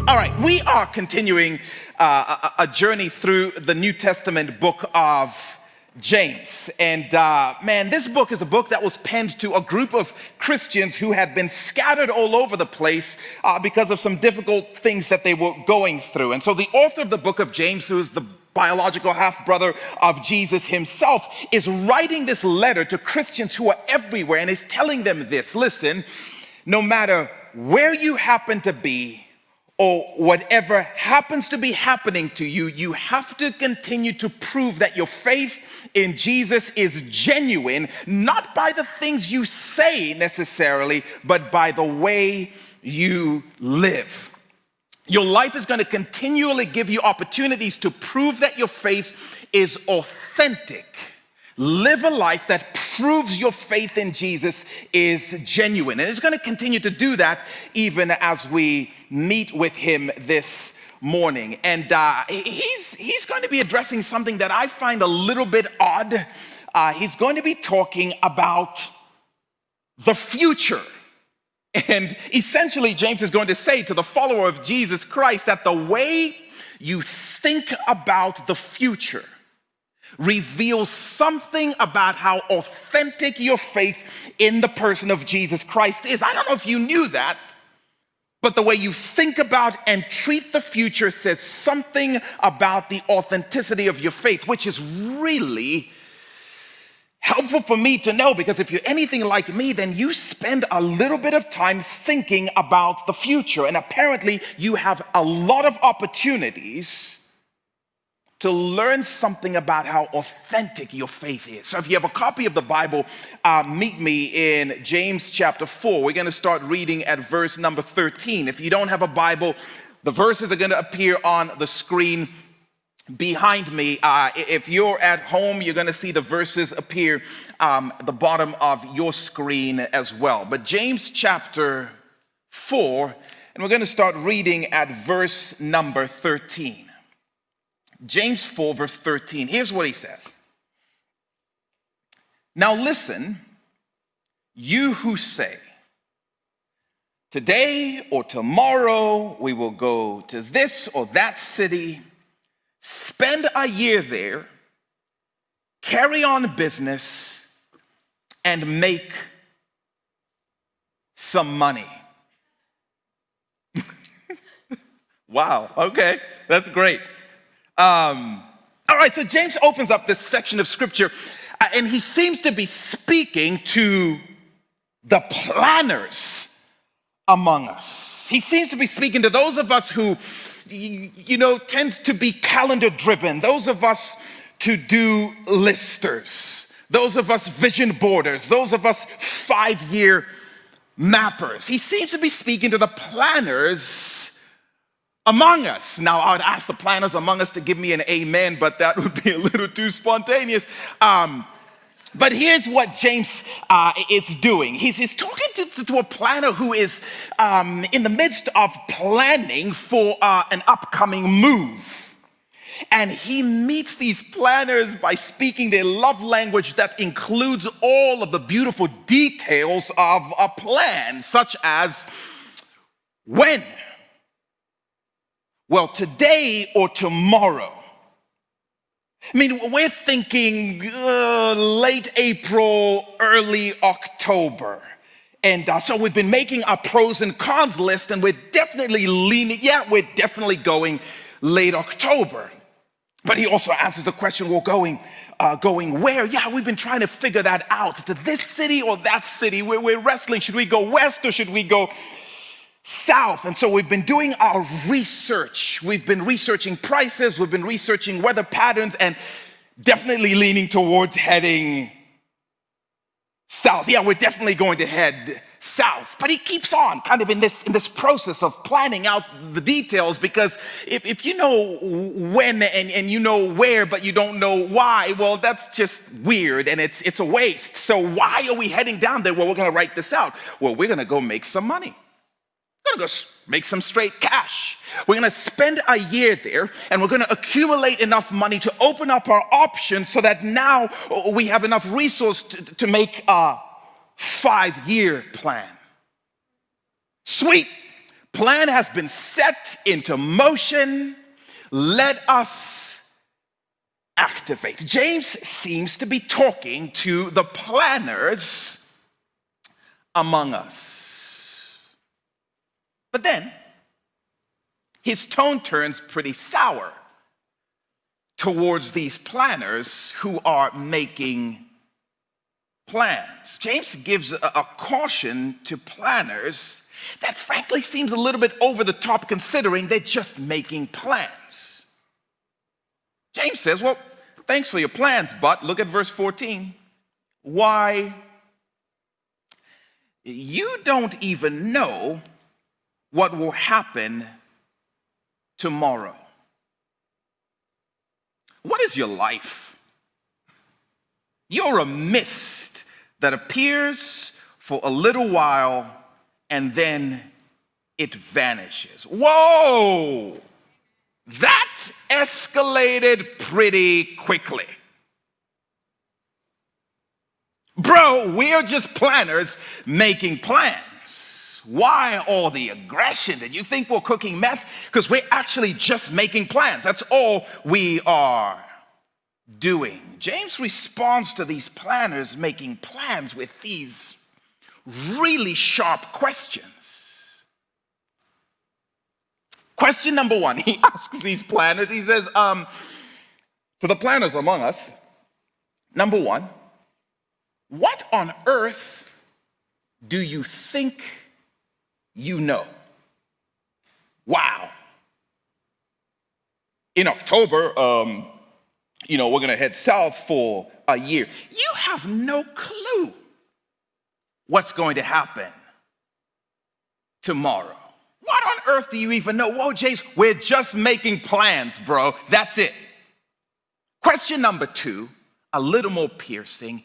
All right, we are continuing a journey through the New Testament book of James. And man, this book is a book that was penned to a group of Christians who had been scattered all over the place because of some difficult things that they were going through. And so the author of the book of James, who is the biological half-brother of Jesus himself, is writing this letter to Christians who are everywhere and is telling them this: listen, no matter where you happen to be, or whatever happens to be happening to you, you have to continue to prove that your faith in Jesus is genuine, not by the things you say necessarily, but by the way you live. Your life is going to continually give you opportunities to prove that your faith is authentic. Live a life that proves your faith in Jesus is genuine. And it's going to continue to do that even as we meet with him this morning. And he's going to be addressing something that I find a little bit odd. He's going to be talking about the future. And essentially, James is going to say to the follower of Jesus Christ that the way you think about the future reveals something about how authentic your faith in the person of Jesus Christ is. I don't know if you knew that, but the way you think about and treat the future says something about the authenticity of your faith, which is really helpful for me to know, because if you're anything like me, then you spend a little bit of time thinking about the future, and apparently you have a lot of opportunities to learn something about how authentic your faith is. So if you have a copy of the Bible, meet me in James chapter 4. We're going to start reading at verse number 13. If you don't have a Bible, the verses are going to appear on the screen behind me. If you're at home, you're going to see the verses appear at the bottom of your screen as well. But James chapter 4, and we're going to start reading at verse number 13. James 4, verse 13. Here's what he says. Now listen, you who say, today or tomorrow we will go to this or that city, spend a year there, carry on business, and make some money. Wow, okay, that's great. All right, so James opens up this section of scripture, and he seems to be speaking to the planners among us. He seems to be speaking to those of us who, tend to be calendar driven, those of us to do listers, those of us vision boarders, those of us 5-year mappers. He seems to be speaking to the planners among us. Now, I would ask the planners among us to give me an amen, but that would be a little too spontaneous. But here's what James is doing. He's talking to a planner who is in the midst of planning for an upcoming move. And he meets these planners by speaking their love language that includes all of the beautiful details of a plan, such as when. Well, today or tomorrow. I mean, we're thinking late April, early October. And so we've been making our pros and cons list, and we're definitely we're definitely going late October. But he also answers the question, well, going where? Yeah, we've been trying to figure that out. To this city or that city? We're wrestling. Should we go west or should we go south? And so we've been doing our research. We've been researching prices, we've been researching weather patterns, and definitely leaning towards heading south. Yeah, we're definitely going to head south. But he keeps on kind of in this process of planning out the details, because if you know when and you know where, but you don't know why, well, that's just weird and it's a waste. So why are we heading down there? Well, we're going to write this out. Well, we're going to go make some money. We're going to go make some straight cash. We're going to spend a year there, and we're going to accumulate enough money to open up our options so that now we have enough resource to make a 5-year plan. Sweet. plan has been set into motion. Let us activate. James seems to be talking to the planners among us. But then his tone turns pretty sour towards these planners who are making plans. James gives a caution to planners that frankly seems a little bit over the top considering they're just making plans. James says, well, thanks for your plans, but look at verse 14. Why? You don't even know what will happen tomorrow. What is your life? You're a mist that appears for a little while and then it vanishes. Whoa! That escalated pretty quickly. Bro, we're just planners making plans. Why all the aggression? Did you think we're cooking meth? Because we're actually just making plans. That's all we are doing. James responds to these planners making plans with these really sharp questions. Question number one, he asks these planners, he says, to the planners among us, number one, what on earth do you think you know? Wow. In October, we're going to head south for a year. You have no clue what's going to happen tomorrow. What on earth do you even know? Whoa, James, we're just making plans, bro. That's it. Question number two, a little more piercing.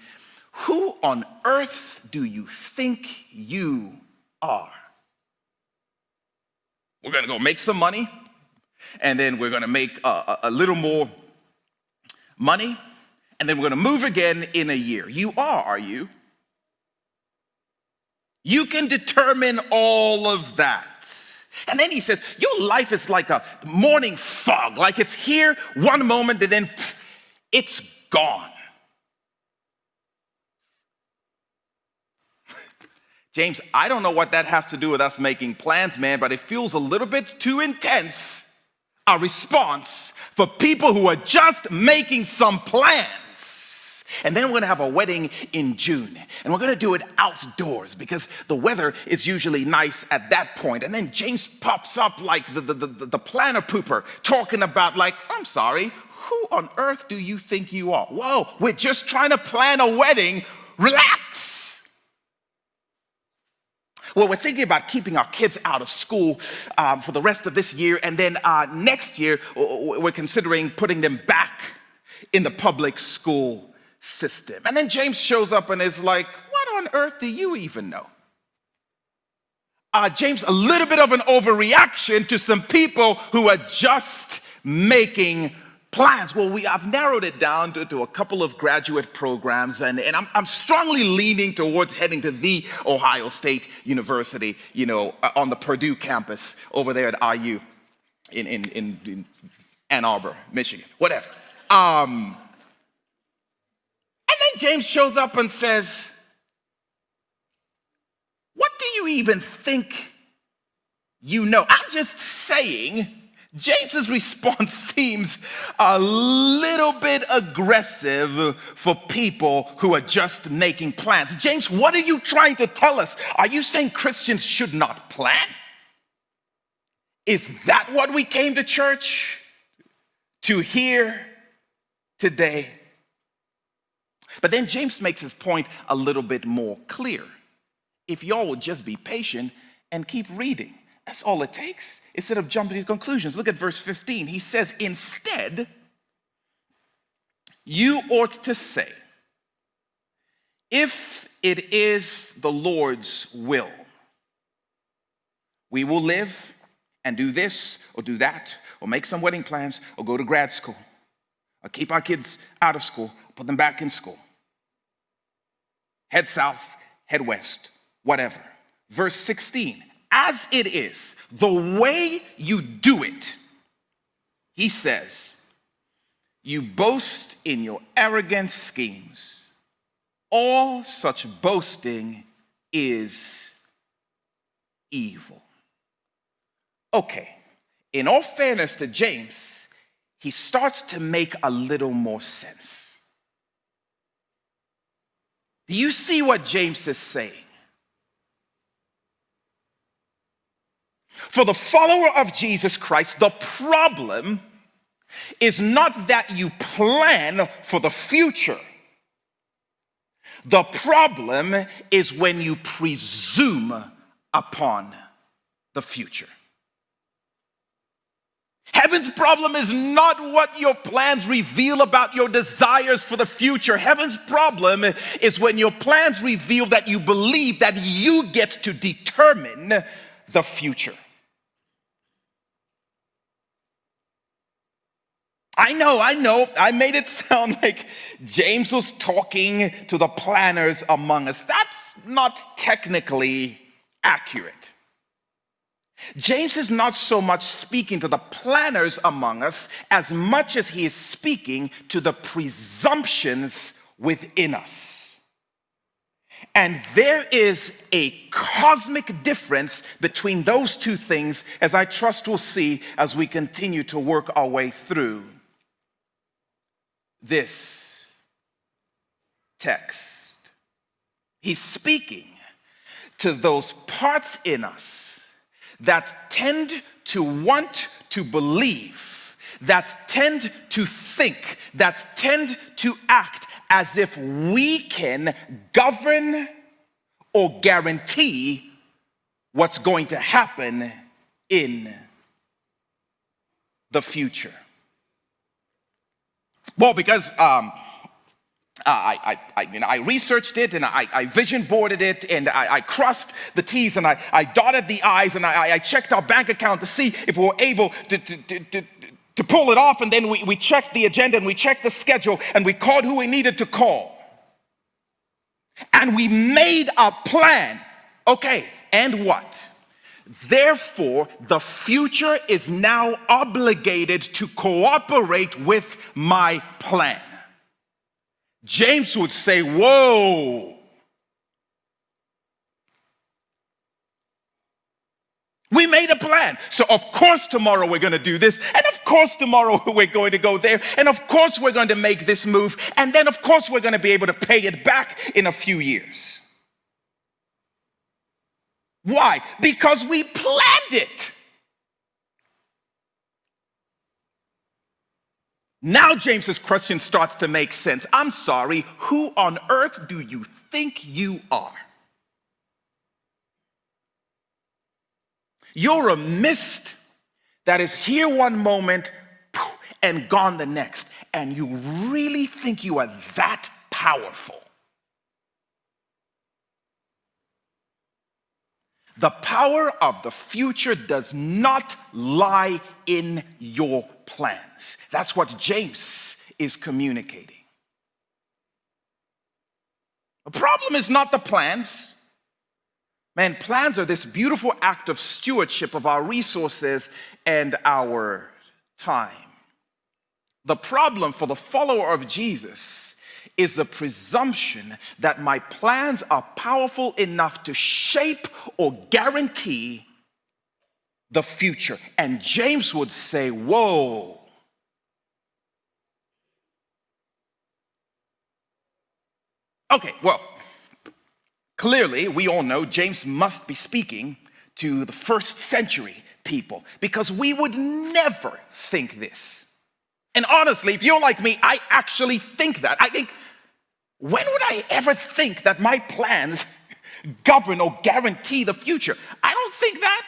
Who on earth do you think you are? We're going to go make some money, and then we're going to make a little more money, and then we're going to move again in a year. You are you? You can determine all of that. And then he says, your life is like a morning fog, like it's here one moment and then it's gone. James, I don't know what that has to do with us making plans, man, but it feels a little bit too intense, a response for people who are just making some plans. And then we're going to have a wedding in June, and we're going to do it outdoors because the weather is usually nice at that point. And then James pops up like the planner pooper talking about like, I'm sorry, who on earth do you think you are? Whoa, we're just trying to plan a wedding. Relax. Well, we're thinking about keeping our kids out of school for the rest of this year, and then next year we're considering putting them back in the public school system. And then James shows up and is like, what on earth do you even know? James, a little bit of an overreaction to some people who are just making plans. Well, I've narrowed it down to a couple of graduate programs, and I'm strongly leaning towards heading to the Ohio State University, on the Purdue campus over there at IU in Ann Arbor, Michigan, whatever. And then James shows up and says, what do you even think you know? I'm just saying, James's response seems a little bit aggressive for people who are just making plans. James, what are you trying to tell us? Are you saying Christians should not plan? Is that what we came to church to hear today? But then James makes his point a little bit more clear. If y'all would just be patient and keep reading, that's all it takes. Instead of jumping to conclusions, look at verse 15. He says, instead, you ought to say, if it is the Lord's will, we will live and do this or do that, or make some wedding plans, or go to grad school, or keep our kids out of school, put them back in school. Head south, head west, whatever. Verse 16, as it is, the way you do it, he says, you boast in your arrogant schemes. All such boasting is evil. Okay, in all fairness to James, he starts to make a little more sense. Do you see what James is saying? For the follower of Jesus Christ, the problem is not that you plan for the future. The problem is when you presume upon the future. Heaven's problem is not what your plans reveal about your desires for the future. Heaven's problem is when your plans reveal that you believe that you get to determine the future. I know, I made it sound like James was talking to the planners among us. That's not technically accurate. James is not so much speaking to the planners among us as much as he is speaking to the presumptions within us. And there is a cosmic difference between those two things, as I trust we'll see as we continue to work our way through this text. He's speaking to those parts in us that tend to want to believe, that tend to think, that tend to act as if we can govern or guarantee what's going to happen in the future. Well, because I researched it and I vision boarded it and I crossed the T's and I dotted the I's and I checked our bank account to see if we were able to pull it off, and then we checked the agenda and we checked the schedule and we called who we needed to call. And we made a plan. Okay, and what? Therefore, the future is now obligated to cooperate with my plan. James would say, whoa. We made a plan. So of course tomorrow we're going to do this. And of course tomorrow we're going to go there. And of course we're going to make this move. And then of course we're going to be able to pay it back in a few years. Why? Because we planned it. Now James's question starts to make sense. I'm sorry, who on earth do you think you are? You're a mist that is here one moment and gone the next. And you really think you are that powerful? The power of the future does not lie in your plans. That's what James is communicating. The problem is not the plans. Man, plans are this beautiful act of stewardship of our resources and our time. The problem for the follower of Jesus is the presumption that my plans are powerful enough to shape or guarantee the future. And James would say, whoa. Okay, well, clearly we all know James must be speaking to the first century people, because we would never think this. And honestly, if you're like me, I actually think that. I think, when would I ever think that my plans govern or guarantee the future? I don't think that.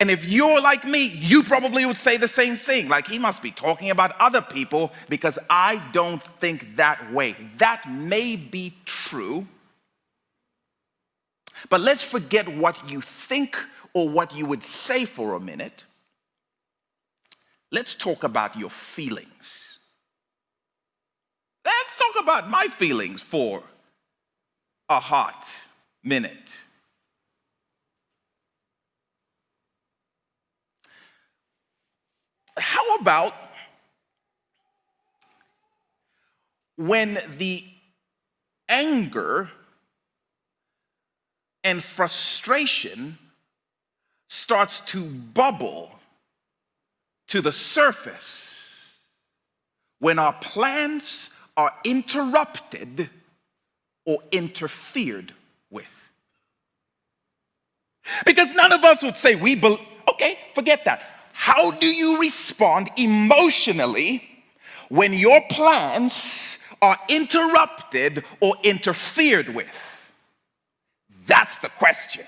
And if you're like me, you probably would say the same thing. Like, he must be talking about other people, because I don't think that way. That may be true. But let's forget what you think or what you would say for a minute. Let's talk about your feelings. Let's talk about my feelings for a hot minute. How about when the anger and frustration starts to bubble to the surface when our plans are interrupted or interfered with? Because none of us would say okay, forget that. How do you respond emotionally when your plans are interrupted or interfered with? That's the question.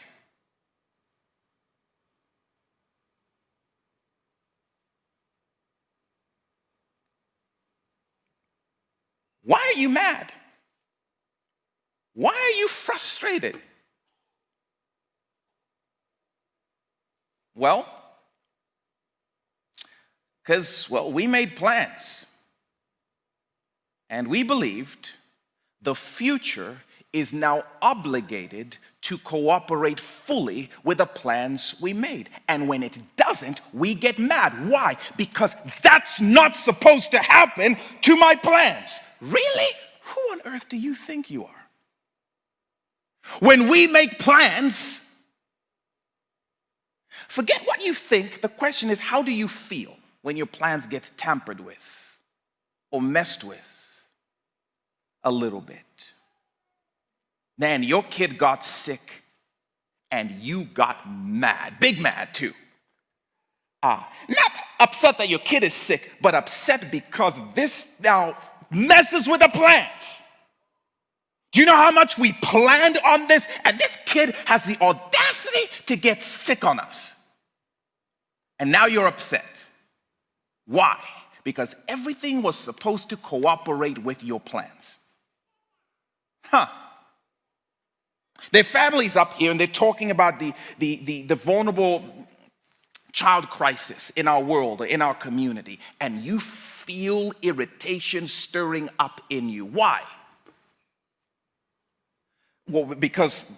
Why are you mad? Why are you frustrated? Well, because, we made plans. And we believed the future is now obligated to cooperate fully with the plans we made. And when it doesn't, we get mad. Why? Because that's not supposed to happen to my plans. Really? Who on earth do you think you are? When we make plans, forget what you think. The question is, how do you feel when your plans get tampered with or messed with a little bit? Man, your kid got sick and you got mad. Big mad too. Not upset that your kid is sick, but upset because this now messes with the plans. Do you know how much we planned on this? And this kid has the audacity to get sick on us. And now you're upset. Why? Because everything was supposed to cooperate with your plans. Their families up here, and they're talking about the vulnerable child crisis in our world, in our community, and you feel irritation stirring up in you. Why? Well, because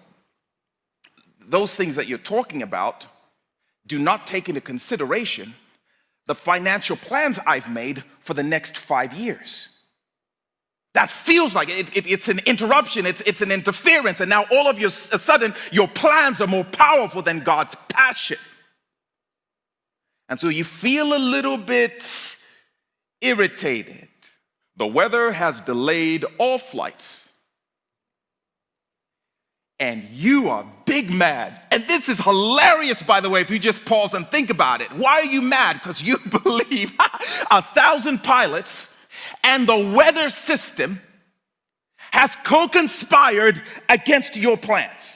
those things that you're talking about do not take into consideration the financial plans I've made for the next 5 years. That feels like it's an interruption, it's an interference, and now all of a sudden your plans are more powerful than God's passion. And so you feel a little bit irritated. The weather has delayed all flights. And you are big mad. And this is hilarious, by the way, if you just pause and think about it. Why are you mad? Because you believe 1,000 pilots and the weather system has co-conspired against your plans.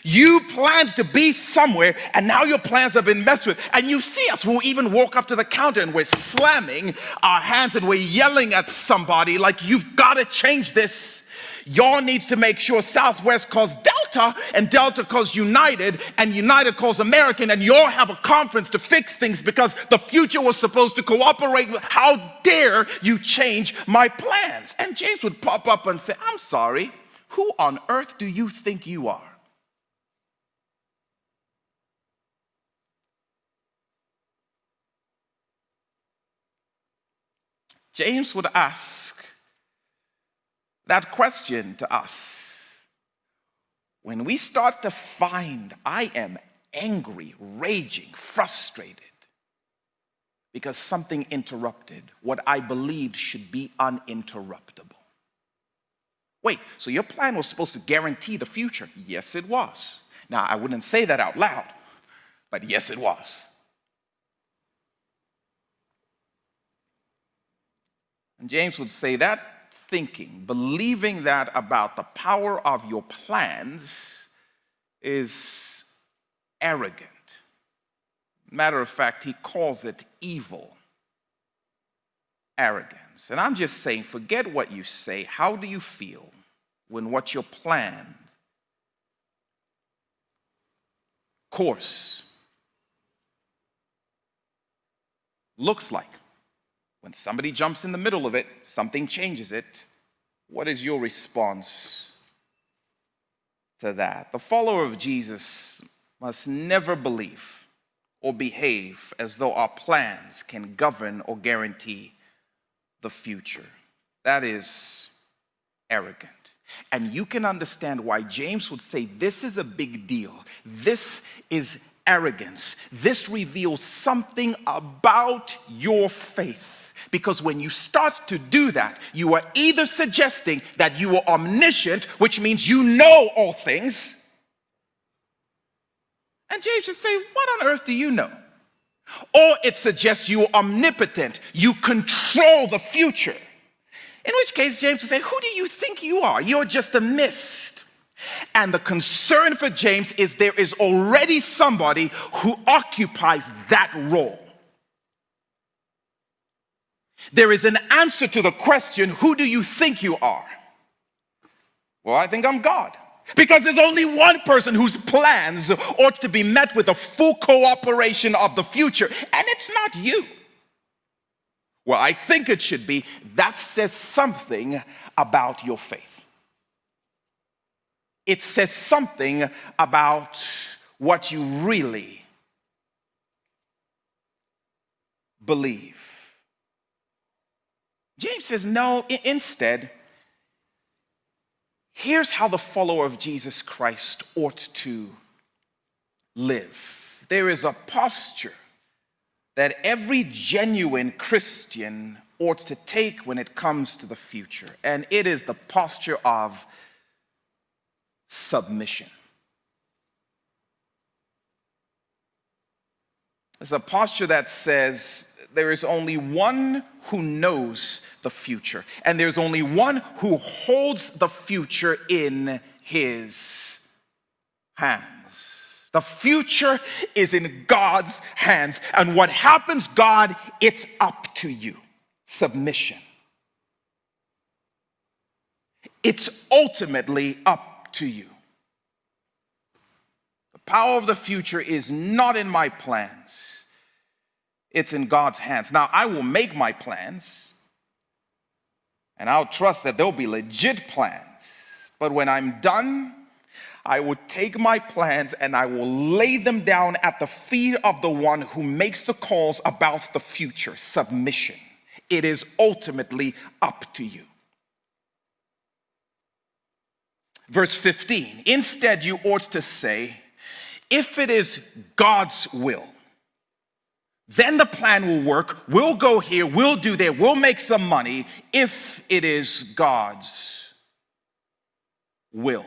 You planned to be somewhere, and now your plans have been messed with. And you see us, we'll even walk up to the counter and we're slamming our hands and we're yelling at somebody like, you've got to change this. Y'all need to make sure Southwest calls Delta and Delta calls United and United calls American, and y'all have a conference to fix things because the future was supposed to cooperate with. How dare you change my plans? And James would pop up and say, I'm sorry, who on earth do you think you are? James would ask that question to us. When we start to find I am angry, raging, frustrated because something interrupted what I believed should be uninterruptible. Wait, so your plan was supposed to guarantee the future? Yes, it was. Now, I wouldn't say that out loud, but yes, it was. And James would say that thinking, believing that about the power of your plans is arrogant. Matter of fact, he calls it evil arrogance. And I'm just saying, forget what you say. How do you feel when what your plan course looks like? When somebody jumps in the middle of it, something changes it, what is your response to that? The follower of Jesus must never believe or behave as though our plans can govern or guarantee the future. That is arrogant. And you can understand why James would say this is a big deal. This is arrogance. This reveals something about your faith. Because when you start to do that, you are either suggesting that you are omniscient, which means you know all things. And James would say, what on earth do you know? Or it suggests you are omnipotent. You control the future. In which case, James would say, who do you think you are? You're just a mist. And the concern for James is there is already somebody who occupies that role. There is an answer to the question, who do you think you are? Well, I think I'm God. Because there's only one person whose plans ought to be met with a full cooperation of the future, and it's not you. Well, I think it should be. That says something about your faith. It says something about what you really believe. James says, no, instead, here's how the follower of Jesus Christ ought to live. There is a posture that every genuine Christian ought to take when it comes to the future, and it is the posture of submission. It's a posture that says, there is only one who knows the future, and there's only one who holds the future in his hands. The future is in God's hands, and what happens, God, it's up to you. Submission. It's ultimately up to you. The power of the future is not in my plans. It's in God's hands. Now, I will make my plans, and I'll trust that they'll be legit plans. But when I'm done, I will take my plans and I will lay them down at the feet of the one who makes the calls about the future. Submission. It is ultimately up to you. Verse 15. Instead, you ought to say, if it is God's will, then the plan will work. We'll go here, we'll do there, we'll make some money if it is God's will.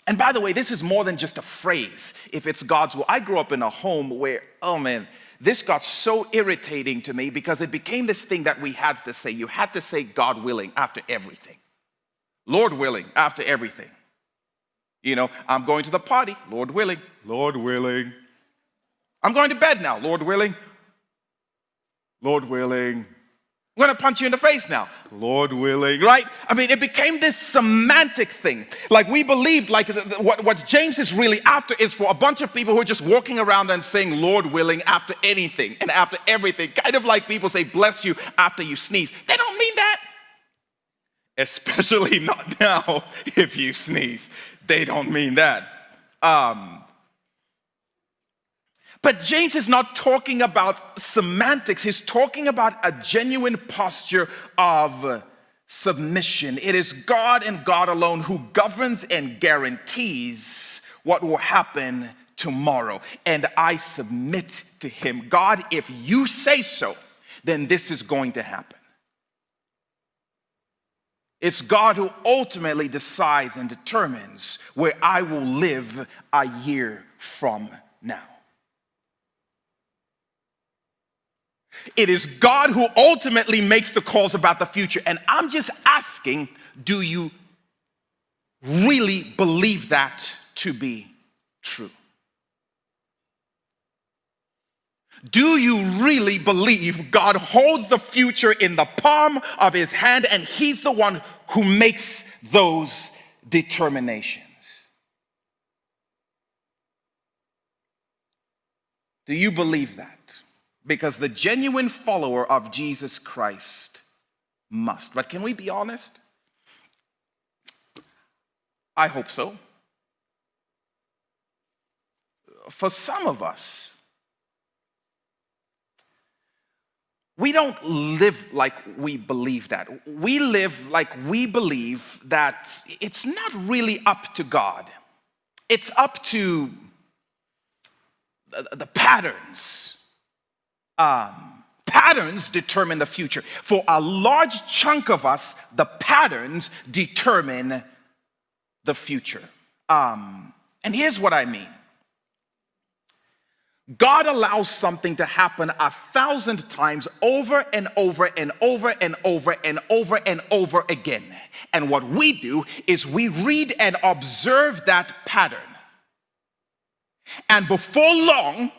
And by the way, this is more than just a phrase, if it's God's will. I grew up in a home where, oh man, this got so irritating to me because it became this thing that we had to say. You had to say God willing after everything. Lord willing after everything. You know, I'm going to the party, Lord willing. Lord willing. I'm going to bed now, Lord willing. Lord willing. I'm going to punch you in the face now, Lord willing, right? I mean, it became this semantic thing. Like we believed, like what James is really after is for a bunch of people who are just walking around and saying Lord willing after anything and after everything. Kind of like people say bless you after you sneeze. They don't mean that. Especially not now if you sneeze. They don't mean that. But James is not talking about semantics. He's talking about a genuine posture of submission. It is God and God alone who governs and guarantees what will happen tomorrow. And I submit to him. God, if you say so, then this is going to happen. It's God who ultimately decides and determines where I will live a year from now. It is God who ultimately makes the calls about the future. And I'm just asking, do you really believe that to be true? Do you really believe God holds the future in the palm of his hand and he's the one who makes those determinations? Do you believe that? Because the genuine follower of Jesus Christ must. But can we be honest? I hope so. for some of us, we don't live like we believe that. We live like we believe that it's not really up to God. It's up to the patterns. Patterns determine the future. For a large chunk of us, the patterns determine the future. And here's what I mean. God allows something to happen 1,000 times over and over and over and over and over and over again. And what we do is we read and observe that pattern. And before long,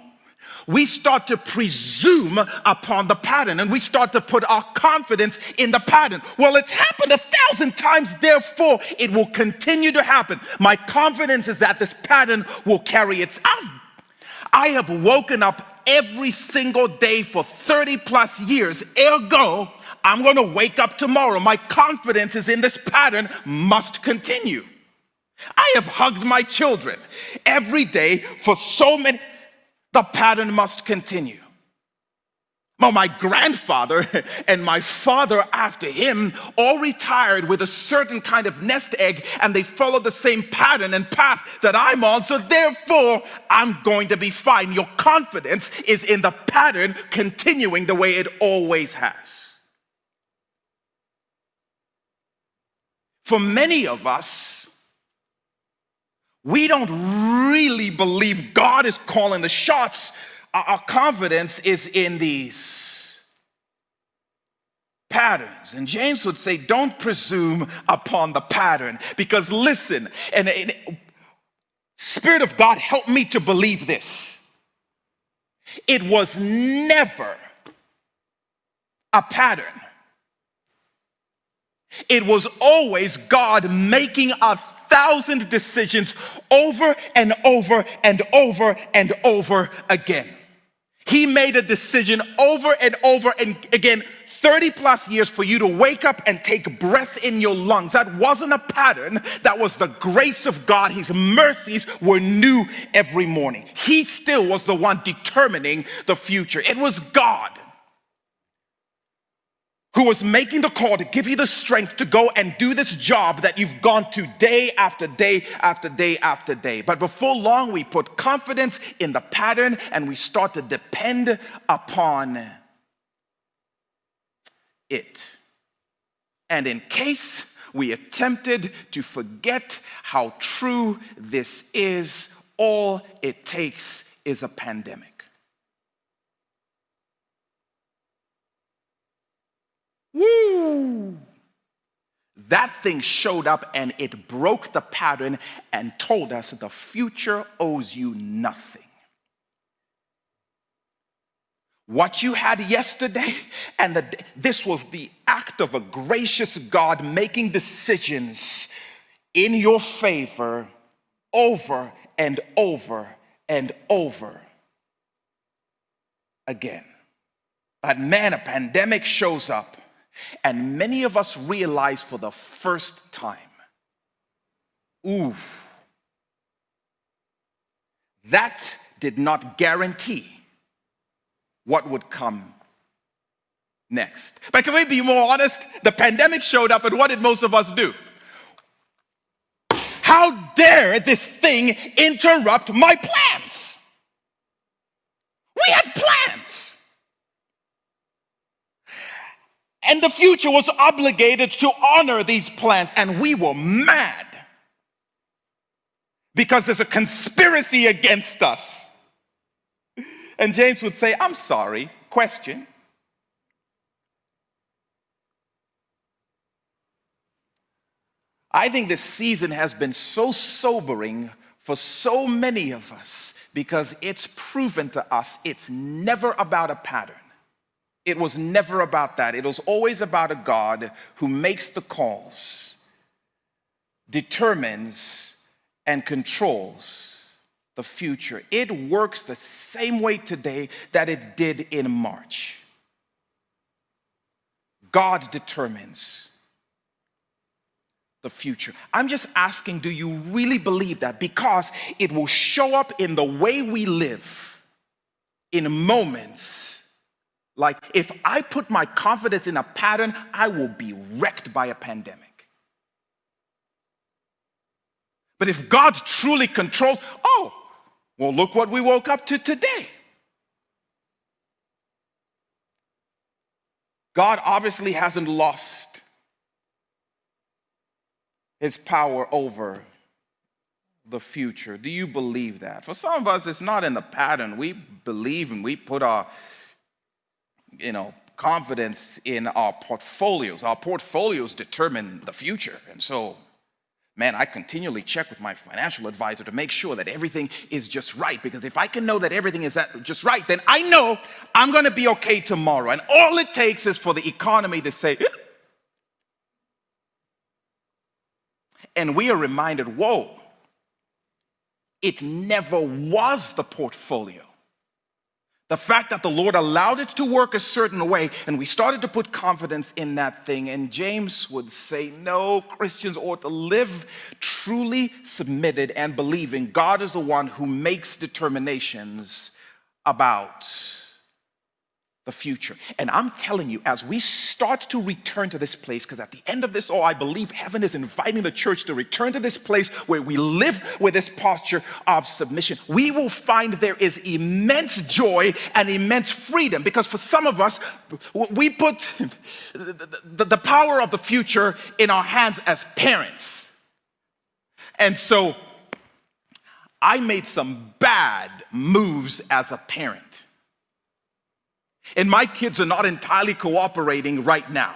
we start to presume upon the pattern and we start to put our confidence in the pattern. Well, it's happened 1,000 times, therefore it will continue to happen. My confidence is that this pattern will carry its out. I have woken up every single day for 30 plus years. Ergo, I'm going to wake up tomorrow. My confidence is in this pattern must continue. I have hugged my children every day for so many. The pattern must continue. Well, my grandfather and my father after him all retired with a certain kind of nest egg, and they followed the same pattern and path that I'm on, so therefore I'm going to be fine. Your confidence is in the pattern continuing the way it always has. For many of us, we don't really believe God is calling the shots. Our confidence is in these patterns. And James would say, don't presume upon the pattern. Because listen, and Spirit of God, help me to believe this. It was never a pattern. It was always God making 1,000 decisions over and over and over and over again. He made a decision over and over and again, 30 plus years for you to wake up and take breath in your lungs. That wasn't a pattern. That was the grace of God. His mercies were new every morning. He still was the one determining the future. It was God who was making the call to give you the strength to go and do this job that you've gone to day after day after day after day. But before long, we put confidence in the pattern and we start to depend upon it. And in case we attempted to forget how true this is, all it takes is a pandemic. Woo! That thing showed up and it broke the pattern and told us the future owes you nothing. What you had yesterday, and this was the act of a gracious God making decisions in your favor over and over and over again. But man, a pandemic shows up. And many of us realize for the first time, that did not guarantee what would come next. But can we be more honest? The pandemic showed up, and what did most of us do? How dare this thing interrupt my plans? We had plans. And the future was obligated to honor these plans. And we were mad because there's a conspiracy against us. And James would say, I'm sorry, question. I think this season has been so sobering for so many of us because it's proven to us it's never about a pattern. It was never about that. It was always about a God who makes the calls, determines, and controls the future. It works the same way today that it did in March. God determines. the future. I'm just asking, do you really believe that? Because it will show up in the way we live in moments. Like if I put my confidence in a pattern, I will be wrecked by a pandemic. But if God truly controls, oh, well, look what we woke up to today. God obviously hasn't lost his power over the future. Do you believe that? For some of us, it's not in the pattern. We believe and we put our, confidence in our portfolios. Our portfolios determine the future. And so, man, I continually check with my financial advisor to make sure that everything is just right. Because if I can know that everything is just right, then I know I'm going to be okay tomorrow. And all it takes is for the economy to say, and we are reminded, whoa, it never was the portfolio. The fact that the Lord allowed it to work a certain way, and we started to put confidence in that thing. And James would say, no, Christians ought to live truly submitted and believing God is the one who makes determinations about the future. And I'm telling you, as we start to return to this place, because at the end of this all, I believe heaven is inviting the church to return to this place where we live with this posture of submission. We will find there is immense joy and immense freedom, because for some of us, we put the power of the future in our hands as parents. And so I made some bad moves as a parent. And my kids are not entirely cooperating right now,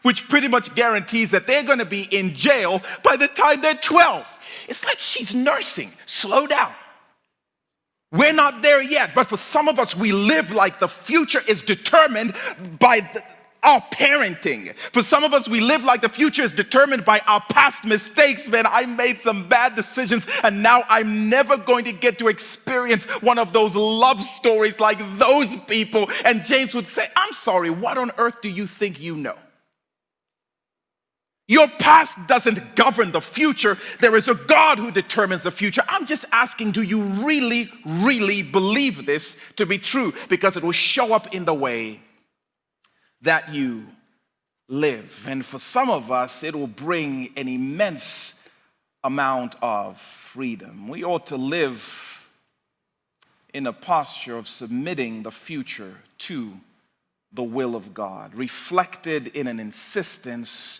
which pretty much guarantees that they're going to be in jail by the time they're 12. It's like she's nursing. Slow down. We're not there yet, but for some of us, we live like the future is determined by our parenting. For some of us, we live like the future is determined by our past mistakes. Man, I made some bad decisions, and now I'm never going to get to experience one of those love stories like those people. And James would say, I'm sorry, what on earth do you think you know? Your past doesn't govern the future. There is a God who determines the future. I'm just asking, do you really, really believe this to be true? Because it will show up in the way that you live. And for some of us, it will bring an immense amount of freedom. We ought to live in a posture of submitting the future to the will of God, reflected in an insistence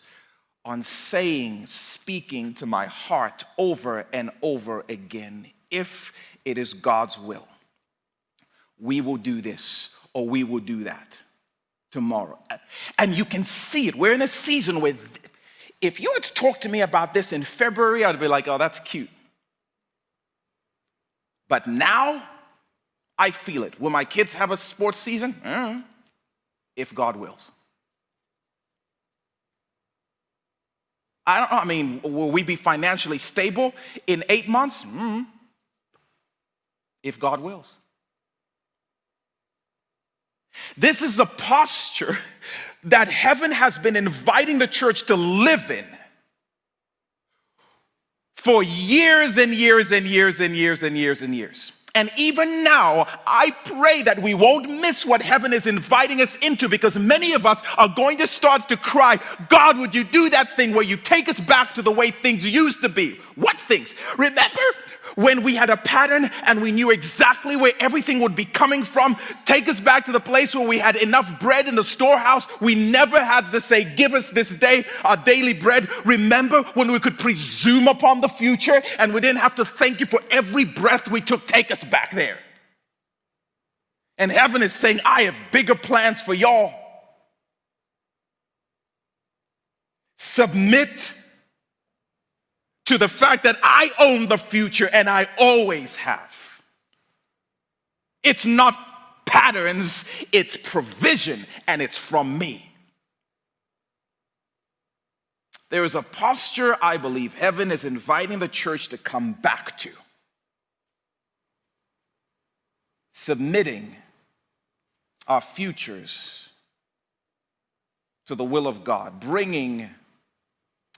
on speaking to my heart over and over again, if it is God's will, we will do this or we will do that tomorrow. And you can see it. We're in a season where if you had talked to me about this in February, I'd be like, oh, that's cute. But now I feel it. Will my kids have a sports season? If God wills. I don't know. I mean, will we be financially stable in 8 months? If God wills. This is a posture that heaven has been inviting the church to live in for years and years and years and years and years and years. And even now, I pray that we won't miss what heaven is inviting us into, because many of us are going to start to cry, God, would you do that thing where you take us back to the way things used to be? What things? Remember when we had a pattern and we knew exactly where everything would be coming from? Take us back to the place where we had enough bread in the storehouse. We never had to say, give us this day our daily bread. Remember when we could presume upon the future and we didn't have to thank you for every breath we took? Take us back there. And heaven is saying, I have bigger plans for y'all. Submit to the fact that I own the future and I always have. It's not patterns, it's provision, and it's from me. There is a posture I believe heaven is inviting the church to come back to. Submitting our futures to the will of God, bringing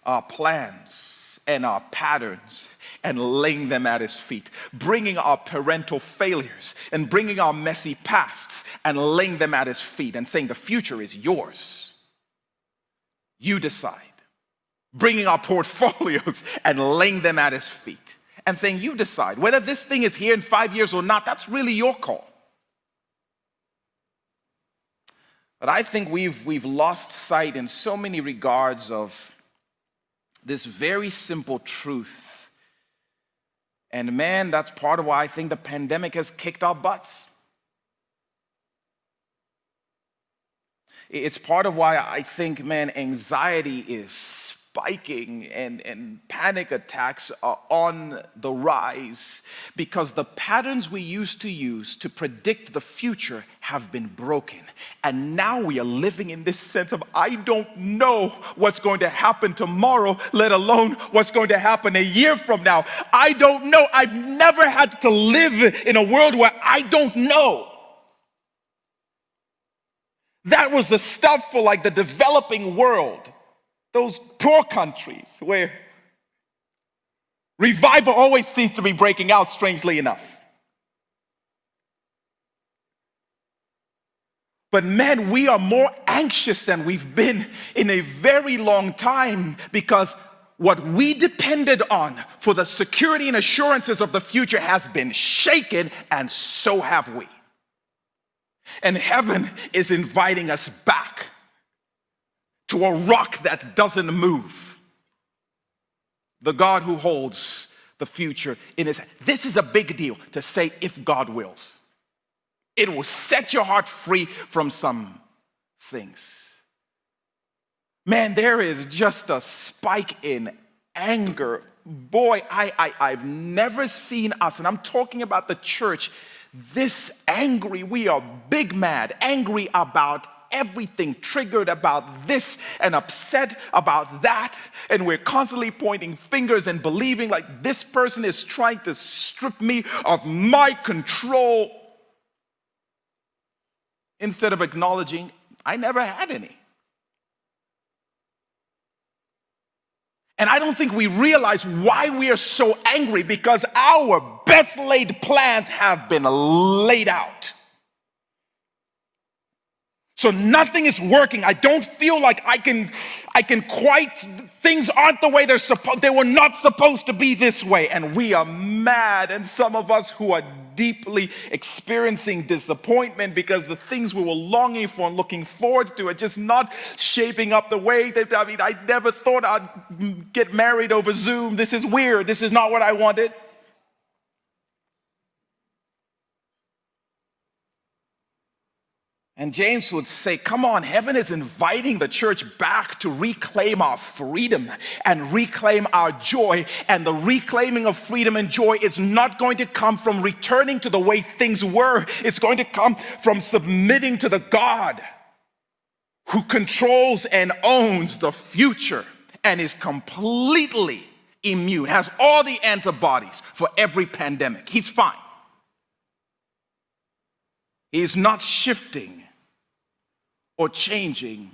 our plans and our patterns and laying them at his feet, bringing our parental failures and bringing our messy pasts and laying them at his feet and saying the future is yours. You decide. Bringing our portfolios and laying them at his feet and saying you decide. Whether this thing is here in 5 years or not, that's really your call. But I think we've lost sight in so many regards of this very simple truth. And man, that's part of why I think the pandemic has kicked our butts. It's part of why I think, man, anxiety is spiking and panic attacks are on the rise because the patterns we used to use to predict the future have been broken. And now we are living in this sense of, I don't know what's going to happen tomorrow, let alone what's going to happen a year from now. I don't know. I've never had to live in a world where I don't know. That was the stuff for like the developing world. Those poor countries where revival always seems to be breaking out, strangely enough. But man, we are more anxious than we've been in a very long time because what we depended on for the security and assurances of the future has been shaken, and so have we. And heaven is inviting us back to a rock that doesn't move. The God who holds the future in his hand. This is a big deal to say, if God wills. It will set your heart free from some things. Man, there is just a spike in anger. Boy, I've never seen us, and I'm talking about the church, this angry. We are big mad, angry about everything, triggered about this and upset about that, and we're constantly pointing fingers and believing like this person is trying to strip me of my control instead of acknowledging I never had any. And I don't think we realize why we are so angry, because our best laid plans have been laid out. So nothing is working. I don't feel like I can quite, things aren't the way they were not supposed to be this way. And we are mad. And some of us who are deeply experiencing disappointment because the things we were longing for and looking forward to are just not shaping up the way that, I never thought I'd get married over Zoom. This is weird. This is not what I wanted. And James would say, come on, heaven is inviting the church back to reclaim our freedom and reclaim our joy. And the reclaiming of freedom and joy is not going to come from returning to the way things were. It's going to come from submitting to the God who controls and owns the future and is completely immune, has all the antibodies for every pandemic. He's fine. He's not shifting or changing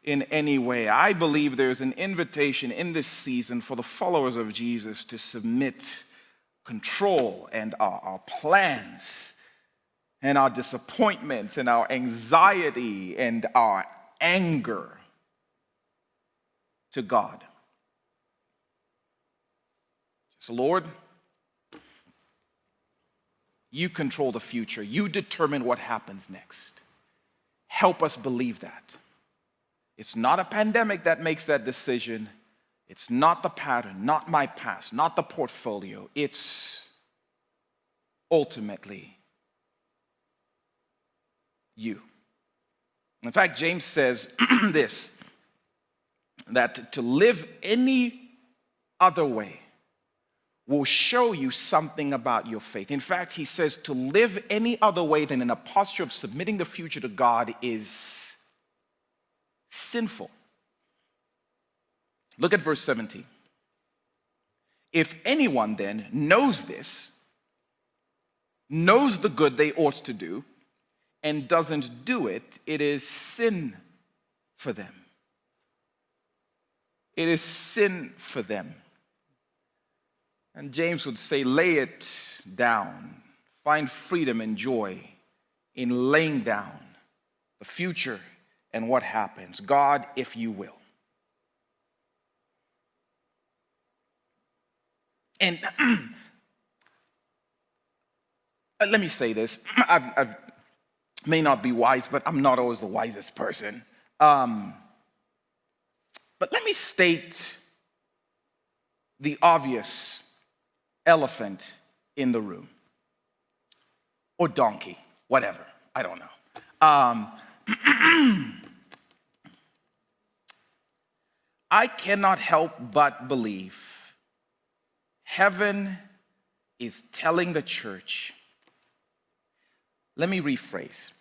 in any way. I believe there's an invitation in this season for the followers of Jesus to submit control and our plans and our disappointments and our anxiety and our anger to God. So, Lord, you control the future. You determine what happens next. Help us believe that. It's not a pandemic that makes that decision. It's not the pattern, not my past, not the portfolio. It's ultimately you. In fact, James says this, that to live any other way will show you something about your faith. In fact, he says to live any other way than in a posture of submitting the future to God is sinful. Look at verse 17. If anyone then knows this, knows the good they ought to do, and doesn't do it, it is sin for them. it is sin for them. And James would say, lay it down. Find freedom and joy in laying down the future and what happens. God, if you will. And let me say this. I may not be wise, but I'm not always the wisest person. But let me state the obvious elephant in the room. Or donkey, whatever. I don't know. I cannot help but believe heaven is telling the church. Let me rephrase.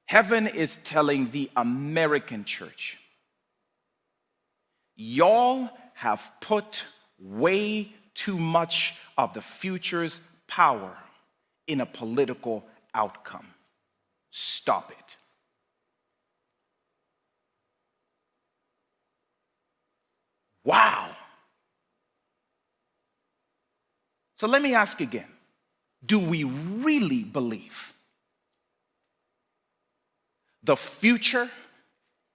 Heaven is telling the American church, y'all have put way too much of the future's power in a political outcome. Stop it. Wow. So let me ask again. Do we really believe the future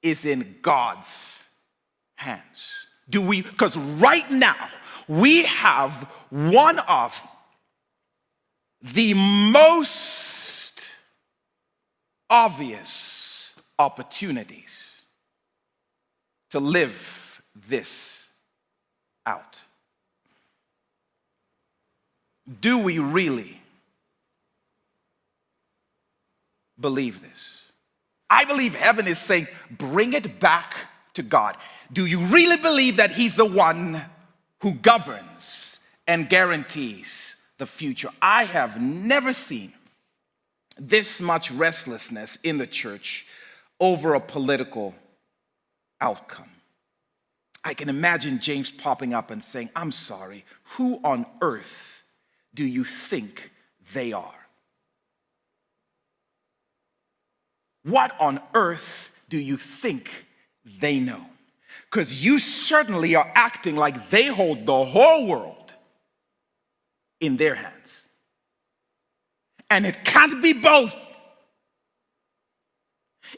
is in God's hands? Do we? Because right now, we have one of the most obvious opportunities to live this out. Do we really believe this? I believe heaven is saying, bring it back to God. Do you really believe that He's the one who governs and guarantees the future? I have never seen this much restlessness in the church over a political outcome. I can imagine James popping up and saying, I'm sorry, who on earth do you think they are? What on earth do you think they know? Because you certainly are acting like they hold the whole world in their hands. And it can't be both.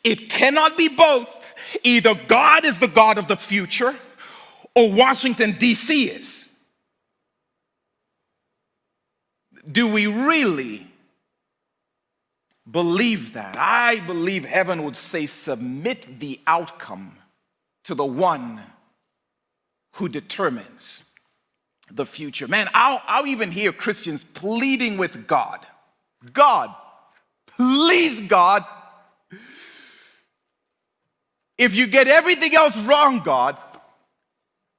It cannot be both. Either God is the God of the future or Washington, D.C. is. Do we really believe that? I believe heaven would say, submit the outcome to the one who determines the future. Man, I'll even hear Christians pleading with God. God, please God, if you get everything else wrong, God,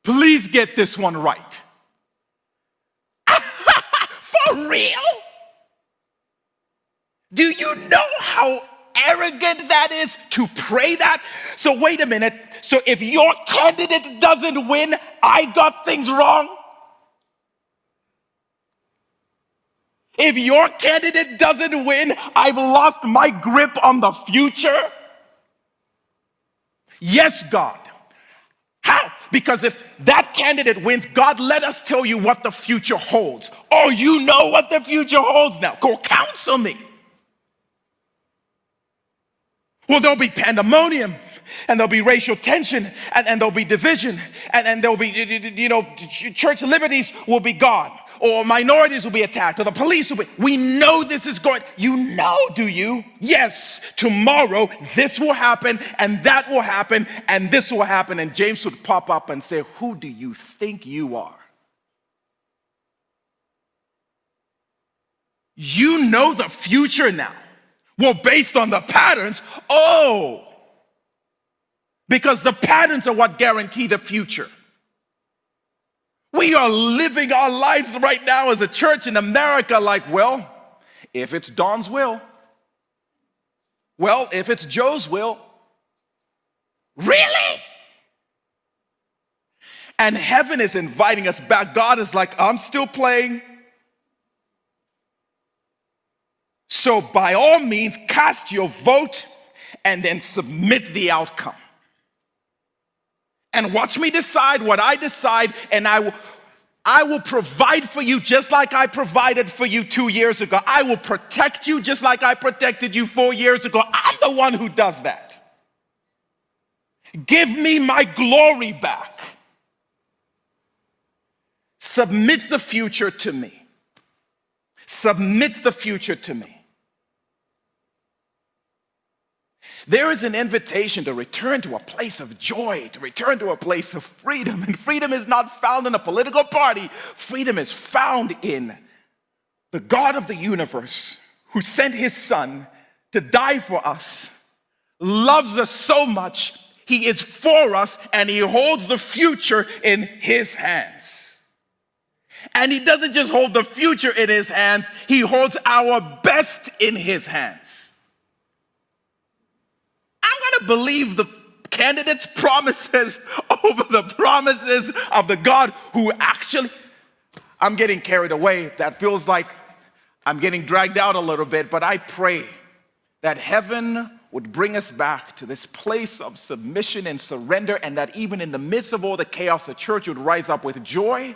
please get this one right. For real? Do you know how arrogant that is to pray that? So wait a minute. So if your candidate doesn't win, I got things wrong? If your candidate doesn't win, I've lost my grip on the future? Yes, God. How? Because if that candidate wins, God, let us tell you what the future holds. Oh, you know what the future holds now. Go counsel me. Well, there'll be pandemonium, and there'll be racial tension, and there'll be division, and there'll be, church liberties will be gone, or minorities will be attacked, or the police will be. We know this is going. You know, do you? Yes, tomorrow this will happen, and that will happen, and this will happen. And James would pop up and say, who do you think you are? You know the future now. Well, based on the patterns, because the patterns are what guarantee the future. We are living our lives right now as a church in America like, well, if it's Dawn's will, well, if it's Joe's will, really? And heaven is inviting us back. God is like, I'm still playing. So by all means, cast your vote and then submit the outcome. And watch me decide what I decide, and I will provide for you just like I provided for you 2 years ago. I will protect you just like I protected you 4 years ago. I'm the one who does that. Give me my glory back. Submit the future to me. Submit the future to me. There is an invitation to return to a place of joy, to return to a place of freedom. And freedom is not found in a political party. Freedom is found in the God of the universe who sent his son to die for us, loves us so much, he is for us, and he holds the future in his hands. And he doesn't just hold the future in his hands, he holds our best in his hands. I'm going to believe the candidate's promises over the promises of the God who actually, I'm getting carried away. That feels like I'm getting dragged out a little bit, but I pray that heaven would bring us back to this place of submission and surrender, and that even in the midst of all the chaos, the church would rise up with joy.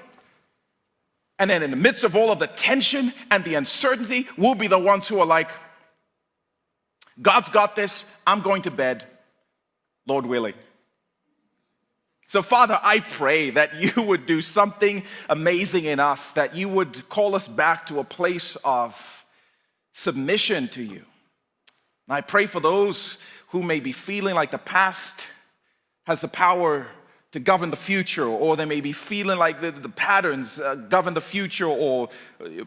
And then in the midst of all of the tension and the uncertainty, we'll be the ones who are like, God's got this, I'm going to bed, Lord willing. So Father, I pray that you would do something amazing in us, that you would call us back to a place of submission to you. And I pray for those who may be feeling like the past has the power to govern the future, or they may be feeling like the patterns govern the future, or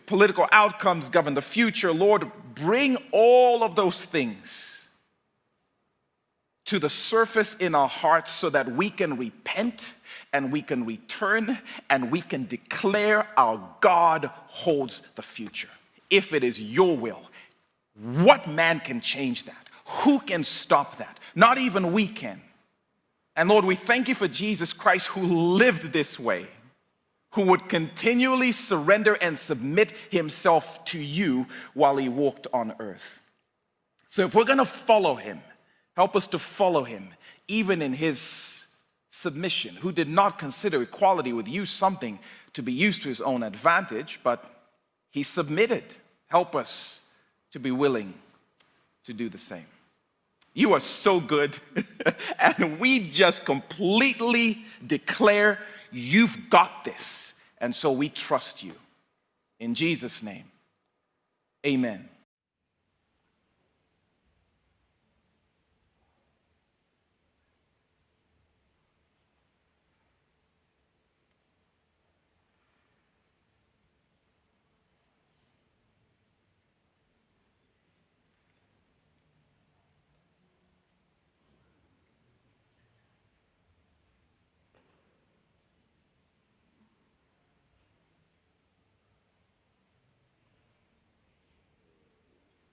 political outcomes govern the future. Lord, bring all of those things to the surface in our hearts so that we can repent and we can return and we can declare our God holds the future. If it is your will, what man can change that? Who can stop that? Not even we can. And Lord, we thank you for Jesus Christ who lived this way, who would continually surrender and submit himself to you while he walked on earth. So if we're going to follow him, help us to follow him, even in his submission, who did not consider equality with you something to be used to his own advantage, but he submitted. Help us to be willing to do the same. You are so good, and we just completely declare you've got this, and so we trust you. In Jesus' name, amen.